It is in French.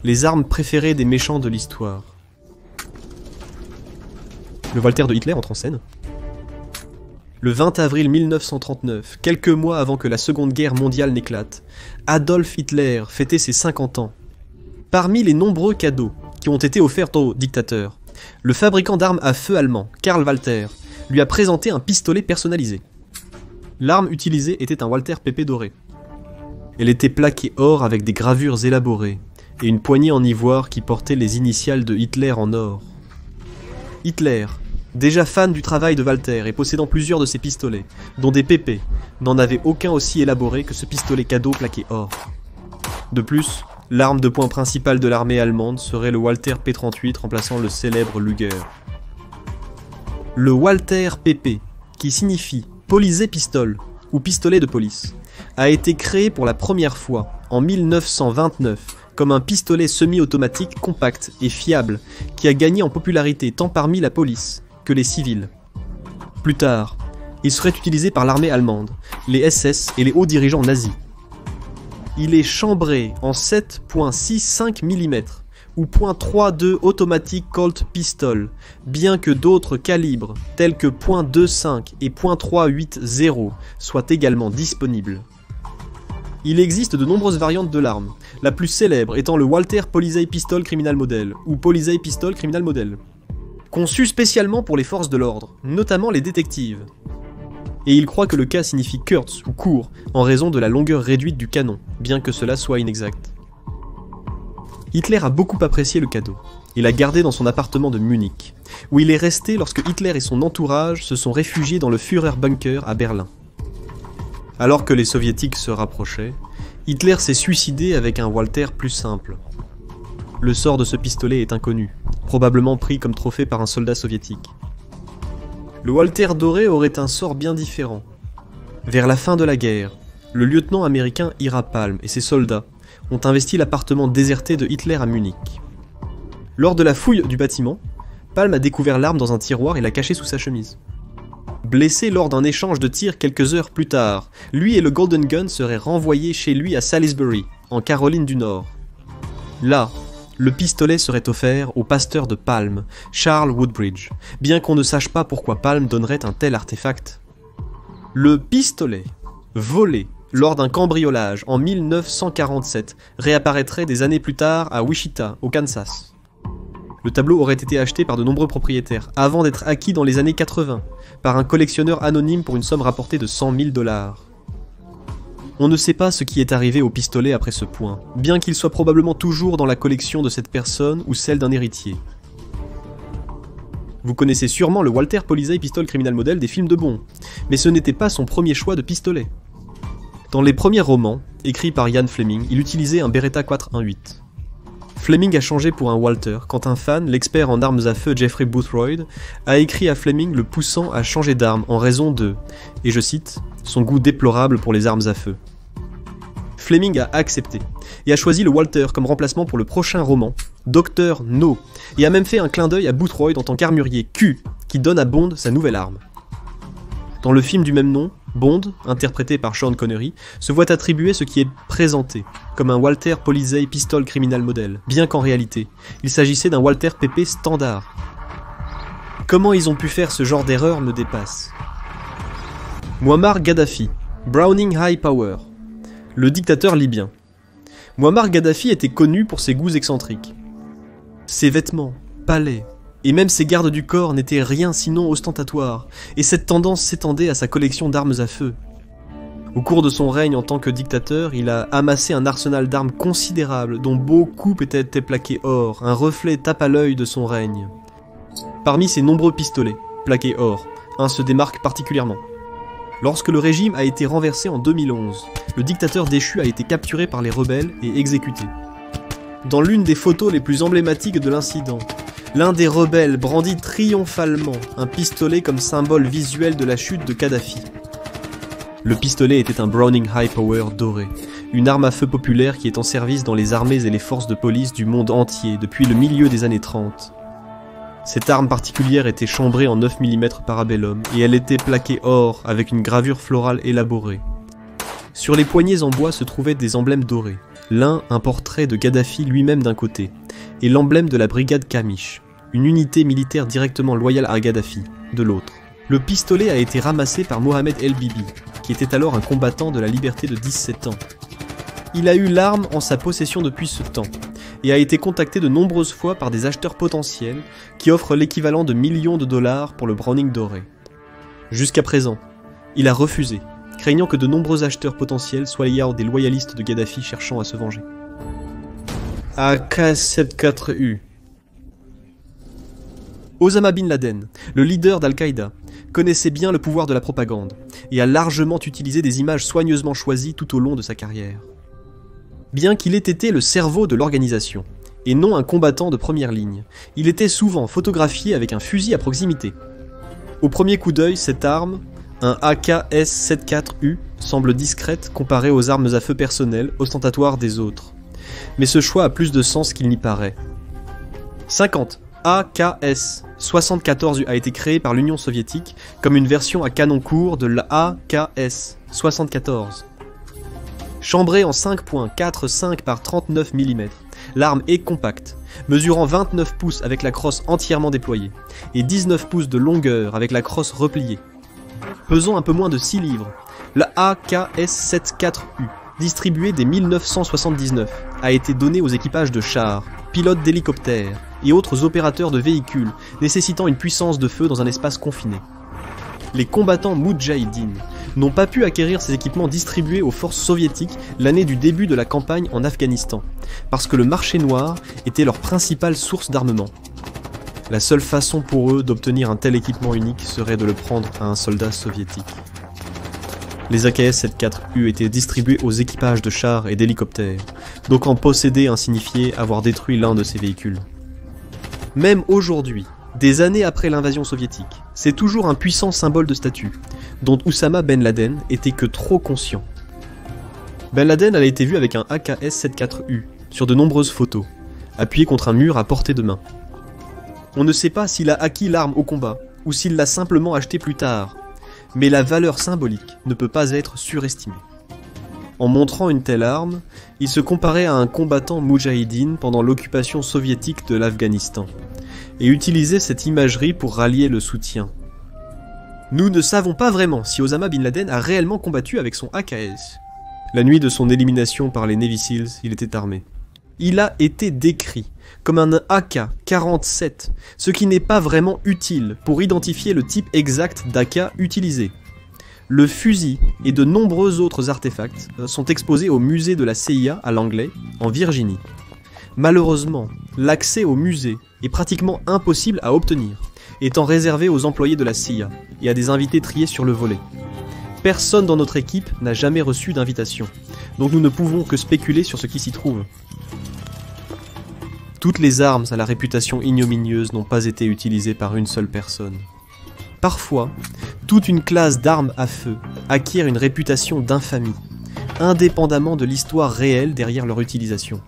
les armes préférées des méchants de l'histoire. Le Walther de Hitler entre en scène. Le 20 avril 1939, quelques mois avant que la Seconde Guerre mondiale n'éclate, Adolf Hitler fêtait ses 50 ans. Parmi les nombreux cadeaux qui ont été offerts au dictateur, le fabricant d'armes à feu allemand, Karl Walther, lui a présenté un pistolet personnalisé. L'arme utilisée était un Walther PP doré. Elle était plaquée or avec des gravures élaborées, et une poignée en ivoire qui portait les initiales de Hitler en or. Hitler, déjà fan du travail de Walther et possédant plusieurs de ses pistolets, dont des PP, n'en avait aucun aussi élaboré que ce pistolet cadeau plaqué or. De plus, l'arme de poing principale de l'armée allemande serait le Walther P38 remplaçant le célèbre Luger. Le Walther PP, qui signifie Polizei Pistol ou pistolet de police, a été créé pour la première fois en 1929 comme un pistolet semi-automatique compact et fiable qui a gagné en popularité tant parmi la police que les civils. Plus tard, il serait utilisé par l'armée allemande, les SS et les hauts dirigeants nazis. Il est chambré en 7.65 mm ou .32 Automatic Colt Pistol, bien que d'autres calibres tels que .25 et .380 soient également disponibles. Il existe de nombreuses variantes de l'arme, la plus célèbre étant le Walther Polizei Pistol Criminal Model ou Polizei Pistol Criminal Model, conçu spécialement pour les forces de l'ordre, notamment les détectives. Et il croit que le K signifie kurz ou court en raison de la longueur réduite du canon, bien que cela soit inexact. Hitler a beaucoup apprécié le cadeau. Il l'a gardé dans son appartement de Munich, où il est resté lorsque Hitler et son entourage se sont réfugiés dans le Führerbunker à Berlin. Alors que les soviétiques se rapprochaient, Hitler s'est suicidé avec un Walther plus simple. Le sort de ce pistolet est inconnu, probablement pris comme trophée par un soldat soviétique. Le Walther doré aurait un sort bien différent. Vers la fin de la guerre, le lieutenant américain Ira Palm et ses soldats ont investi l'appartement déserté de Hitler à Munich. Lors de la fouille du bâtiment, Palm a découvert l'arme dans un tiroir et l'a cachée sous sa chemise. Blessé lors d'un échange de tirs quelques heures plus tard, lui et le Golden Gun seraient renvoyés chez lui à Salisbury, en Caroline du Nord. Là, le pistolet serait offert au pasteur de Palm, Charles Woodbridge, bien qu'on ne sache pas pourquoi Palm donnerait un tel artefact. Le pistolet, volé lors d'un cambriolage en 1947, réapparaîtrait des années plus tard à Wichita, au Kansas. Le tableau aurait été acheté par de nombreux propriétaires, avant d'être acquis dans les années 80, par un collectionneur anonyme pour une somme rapportée de 100 000 $. On ne sait pas ce qui est arrivé au pistolet après ce point, bien qu'il soit probablement toujours dans la collection de cette personne ou celle d'un héritier. Vous connaissez sûrement le Walther Polizei Pistol Criminal Model des films de Bond, mais ce n'était pas son premier choix de pistolet. Dans les premiers romans, écrits par Ian Fleming, il utilisait un Beretta 418. Fleming a changé pour un Walther quand un fan, l'expert en armes à feu Jeffrey Boothroyd, a écrit à Fleming le poussant à changer d'arme en raison de, et je cite, son goût déplorable pour les armes à feu. Fleming a accepté, et a choisi le Walther comme remplacement pour le prochain roman, Dr. No, et a même fait un clin d'œil à Boothroyd en tant qu'armurier Q, qui donne à Bond sa nouvelle arme. Dans le film du même nom, Bond, interprété par Sean Connery, se voit attribuer ce qui est présenté, comme un Walther Polizei Pistol Criminal Model, bien qu'en réalité, il s'agissait d'un Walther PP standard. Comment ils ont pu faire ce genre d'erreur me dépasse. Muammar Kadhafi, Browning High Power, le dictateur libyen. Muammar Kadhafi était connu pour ses goûts excentriques. Ses vêtements, palais, et même ses gardes du corps n'étaient rien sinon ostentatoires, et cette tendance s'étendait à sa collection d'armes à feu. Au cours de son règne en tant que dictateur, il a amassé un arsenal d'armes considérable, dont beaucoup étaient plaqués or, un reflet tape à l'œil de son règne. Parmi ses nombreux pistolets, plaqués or, un se démarque particulièrement. Lorsque le régime a été renversé en 2011, le dictateur déchu a été capturé par les rebelles et exécuté. Dans l'une des photos les plus emblématiques de l'incident, l'un des rebelles brandit triomphalement un pistolet comme symbole visuel de la chute de Kadhafi. Le pistolet était un Browning High Power doré, une arme à feu populaire qui est en service dans les armées et les forces de police du monde entier depuis le milieu des années 30. Cette arme particulière était chambrée en 9 mm parabellum et elle était plaquée or avec une gravure florale élaborée. Sur les poignées en bois se trouvaient des emblèmes dorés, L'un, un portrait de Kadhafi lui-même d'un côté, et l'emblème de la brigade Kamish, une unité militaire directement loyale à Kadhafi, de l'autre. Le pistolet a été ramassé par Mohamed El Bibi, qui était alors un combattant de la liberté de 17 ans. Il a eu l'arme en sa possession depuis ce temps, et a été contacté de nombreuses fois par des acheteurs potentiels qui offrent l'équivalent de millions de dollars pour le Browning doré. Jusqu'à présent, il a refusé, craignant que de nombreux acheteurs potentiels soient des loyalistes de Kadhafi cherchant à se venger. AK-74U. Osama Bin Laden, le leader d'Al-Qaïda, connaissait bien le pouvoir de la propagande et a largement utilisé des images soigneusement choisies tout au long de sa carrière. Bien qu'il ait été le cerveau de l'organisation, et non un combattant de première ligne, il était souvent photographié avec un fusil à proximité. Au premier coup d'œil, cette arme, un AK-74U, semble discrète comparée aux armes à feu personnelles ostentatoires des autres. Mais ce choix a plus de sens qu'il n'y paraît. 50. AKS-74U a été créé par l'Union soviétique comme une version à canon court de l'AKS-74. Chambrée en 5.45 par 39 mm, l'arme est compacte, mesurant 29 pouces avec la crosse entièrement déployée, et 19 pouces de longueur avec la crosse repliée. Pesant un peu moins de 6 livres, la AKS-74U, distribuée dès 1979, a été donnée aux équipages de chars, pilotes d'hélicoptères et autres opérateurs de véhicules nécessitant une puissance de feu dans un espace confiné. Les combattants Moudjahidine n'ont pas pu acquérir ces équipements distribués aux forces soviétiques l'année du début de la campagne en Afghanistan, parce que le marché noir était leur principale source d'armement. La seule façon pour eux d'obtenir un tel équipement unique serait de le prendre à un soldat soviétique. Les AKS-74U étaient distribués aux équipages de chars et d'hélicoptères, donc en posséder un signifiait avoir détruit l'un de ces véhicules. Même aujourd'hui, des années après l'invasion soviétique, c'est toujours un puissant symbole de statut, dont Oussama Ben Laden était que trop conscient. Ben Laden a été vu avec un AKS-74U sur de nombreuses photos, appuyé contre un mur à portée de main. On ne sait pas s'il a acquis l'arme au combat, ou s'il l'a simplement acheté plus tard, mais la valeur symbolique ne peut pas être surestimée. En montrant une telle arme, il se comparait à un combattant moudjahidine pendant l'occupation soviétique de l'Afghanistan, et utilisait cette imagerie pour rallier le soutien. Nous ne savons pas vraiment si Osama Bin Laden a réellement combattu avec son AKS. La nuit de son élimination par les Navy Seals, il était armé. Il a été décrit comme un AK-47, ce qui n'est pas vraiment utile pour identifier le type exact d'AK utilisé. Le fusil et de nombreux autres artefacts sont exposés au musée de la CIA à Langley, en Virginie. Malheureusement, l'accès au musée est pratiquement impossible à obtenir, étant réservé aux employés de la CIA et à des invités triés sur le volet. Personne dans notre équipe n'a jamais reçu d'invitation, donc nous ne pouvons que spéculer sur ce qui s'y trouve. Toutes les armes à la réputation ignominieuse n'ont pas été utilisées par une seule personne. Parfois, toute une classe d'armes à feu acquiert une réputation d'infamie, indépendamment de l'histoire réelle derrière leur utilisation.